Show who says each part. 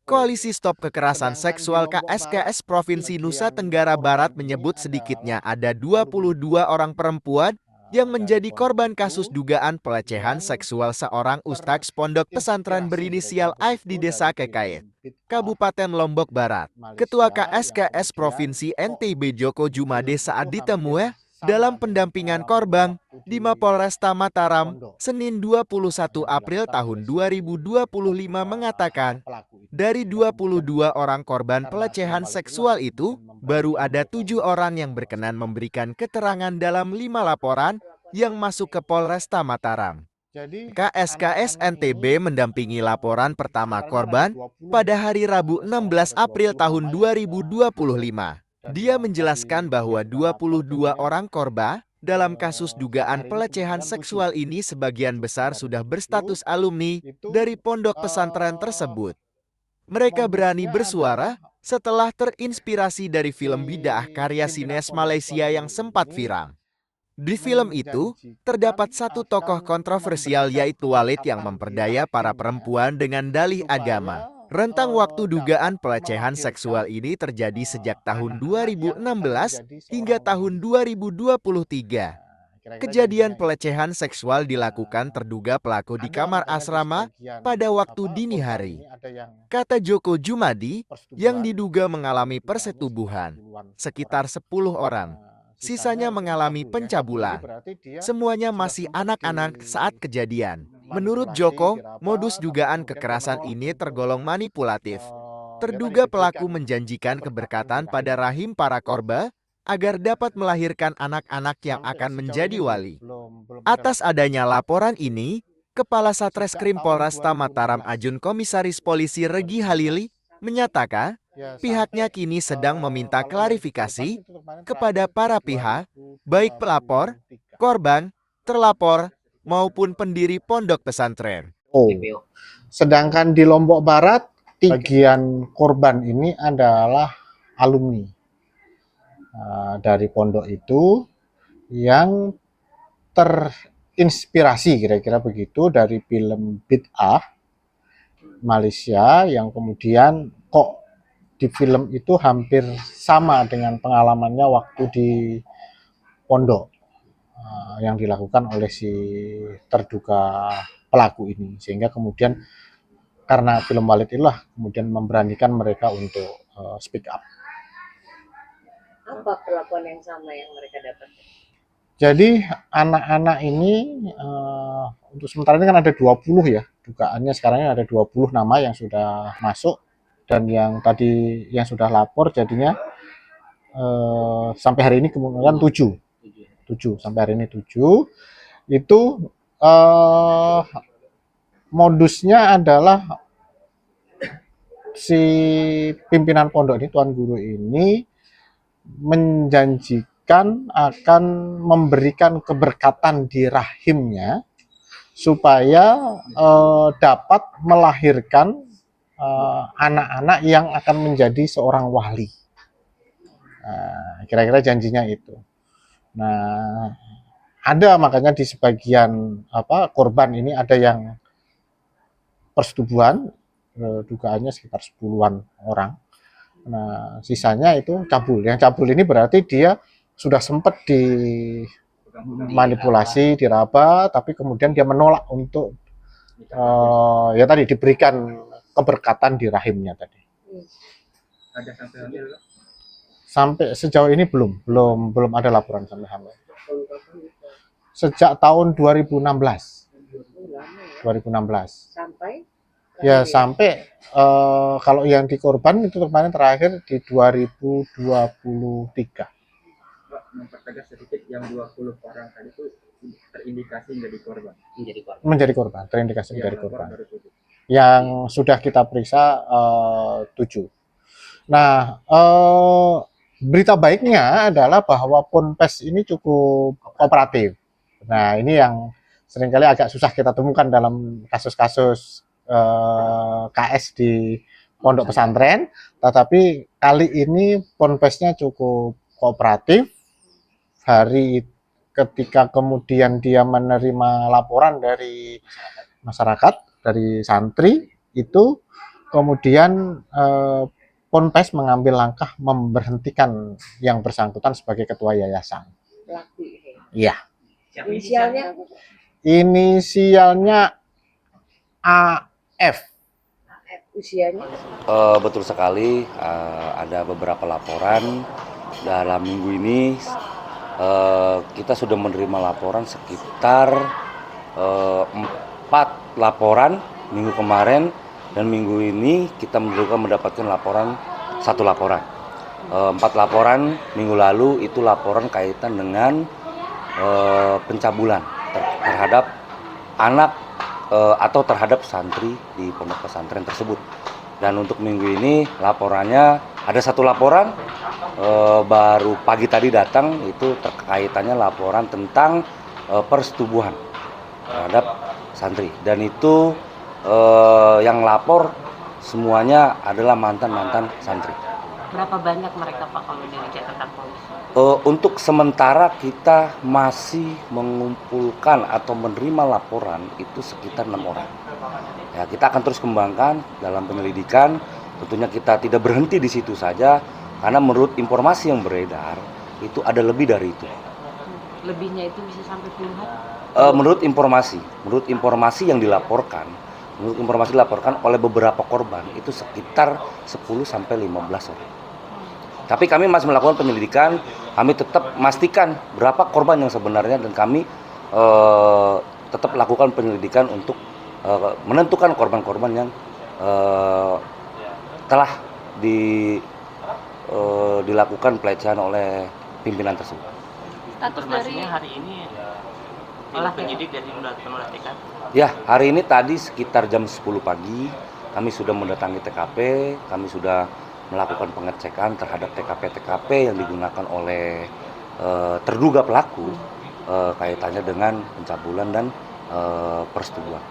Speaker 1: Koalisi Stop Kekerasan Seksual KSKS Provinsi Nusa Tenggara Barat menyebut sedikitnya ada 22 orang perempuan yang menjadi korban kasus dugaan pelecehan seksual seorang ustadz pondok pesantren berinisial AIF di Desa Kekayet, Kabupaten Lombok Barat. Ketua KSKS Provinsi NTB Joko Jumade saat ditemui dalam pendampingan korban di Mapolresta Mataram, Senin 21 April tahun 2025 mengatakan, dari 22 orang korban pelecehan seksual itu, baru ada 7 orang yang berkenan memberikan keterangan dalam 5 laporan yang masuk ke Polresta Mataram. KSKS NTB mendampingi laporan pertama korban pada hari Rabu 16 April tahun 2025. Dia menjelaskan bahwa 22 orang korban dalam kasus dugaan pelecehan seksual ini sebagian besar sudah berstatus alumni dari pondok pesantren tersebut. Mereka berani bersuara setelah terinspirasi dari film Bid'ah karya sinias Malaysia yang sempat viral. Di film itu, terdapat satu tokoh kontroversial yaitu Walid yang memperdaya para perempuan dengan dalih agama. Rentang waktu dugaan pelecehan seksual ini terjadi sejak tahun 2016 hingga tahun 2023. Kejadian pelecehan seksual dilakukan terduga pelaku di kamar asrama pada waktu dini hari. Kata Joko Jumadi, yang diduga mengalami persetubuhan, sekitar 10 orang. Sisanya mengalami pencabulan. Semuanya masih anak-anak saat kejadian. Menurut Joko, modus dugaan kekerasan ini tergolong manipulatif. Terduga pelaku menjanjikan keberkatan pada rahim para korban agar dapat melahirkan anak-anak yang akan menjadi wali. Atas adanya laporan ini, Kepala Satreskrim Polresta Mataram Ajun Komisaris Polisi Regi Halili menyatakan pihaknya kini sedang meminta klarifikasi kepada para pihak, baik pelapor, korban, terlapor, maupun pendiri pondok pesantren.
Speaker 2: Sedangkan di Lombok Barat, bagian korban ini adalah alumni dari pondok itu yang terinspirasi kira-kira begitu dari film Bid'ah Malaysia, yang kemudian kok di film itu hampir sama dengan pengalamannya waktu di pondok yang dilakukan oleh si terduga pelaku ini, sehingga kemudian karena film Walid itulah kemudian memberanikan mereka untuk speak up.
Speaker 3: Apa perlakuan yang sama yang mereka dapat?
Speaker 2: Jadi anak-anak ini untuk sementara ini kan ada 20 ya, dugaannya sekarang ada 20 nama yang sudah masuk, dan yang tadi yang sudah lapor jadinya sampai hari ini kemungkinan 7 sampai hari ini 7. Itu modusnya adalah si pimpinan pondok ini, tuan guru ini menjanjikan akan memberikan keberkatan di rahimnya supaya dapat melahirkan anak-anak yang akan menjadi seorang wali. Kira-kira janjinya itu. Nah, ada makanya di sebagian korban ini ada yang persetubuhan, dugaannya sekitar 10-an orang. Nah, sisanya itu cabul. Yang cabul ini berarti dia sudah sempat dimanipulasi, diraba, tapi kemudian dia menolak untuk ya tadi diberikan keberkatan di rahimnya tadi.
Speaker 4: Ada sampai hamil?
Speaker 2: Sampai sejauh ini belum ada laporan sampai hamil. Sejak tahun 2016.
Speaker 3: Sampai?
Speaker 2: Ya sampai kalau yang di korban itu kemarin terakhir di 2023.
Speaker 4: Mempertegas sedikit, yang 20 orang tadi itu terindikasi menjadi korban.
Speaker 2: Terindikasi menjadi korban. Yang sudah kita periksa 7. Nah, berita baiknya adalah bahwa Ponpes ini cukup kooperatif. Nah, ini yang seringkali agak susah kita temukan dalam kasus-kasus KS di pondok pesantren, tetapi kali ini Ponpesnya cukup kooperatif. Ketika kemudian dia menerima laporan dari masyarakat, dari santri, itu Kemudian Ponpes mengambil langkah memberhentikan yang bersangkutan sebagai ketua yayasan.
Speaker 3: Pelaku ini.
Speaker 2: Iya.
Speaker 3: Inisialnya apa?
Speaker 2: Inisialnya AF.
Speaker 3: Usianya?
Speaker 5: Betul sekali, ada beberapa laporan dalam minggu ini. Kita sudah menerima laporan sekitar 4 laporan minggu kemarin, dan minggu ini kita mendapatkan laporan 1 laporan. 4 laporan minggu lalu itu laporan kaitan dengan pencabulan terhadap anak atau terhadap santri di pondok pesantren tersebut. Dan untuk minggu ini laporannya ada 1 laporan baru pagi tadi datang, itu terkaitannya laporan tentang persetubuhan terhadap santri, dan itu yang lapor semuanya adalah mantan santri.
Speaker 6: Berapa banyak mereka Pak kalau dari catatan polisi?
Speaker 5: Untuk sementara kita masih mengumpulkan atau menerima laporan itu sekitar 6 orang. Ya, kita akan terus kembangkan dalam penyelidikan. Tentunya kita tidak berhenti di situ saja, karena menurut informasi yang beredar itu ada lebih dari itu.
Speaker 6: Lebihnya itu bisa sampai puluhan?
Speaker 5: Menurut informasi yang dilaporkan, oleh beberapa korban itu sekitar 10 sampai 15 orang. Tapi kami masih melakukan penyelidikan, kami tetap memastikan berapa korban yang sebenarnya, dan kami tetap lakukan penyelidikan untuk menentukan korban-korban yang telah dilakukan pelecehan oleh pimpinan tersebut.
Speaker 6: Status dari hari ini olah penyidik dari olah TKP.
Speaker 5: Ya, hari ini tadi sekitar jam 10 pagi kami sudah mendatangi TKP, kami sudah melakukan pengecekan terhadap TKP yang digunakan oleh terduga pelaku kaitannya dengan pencabulan dan persetubuhan.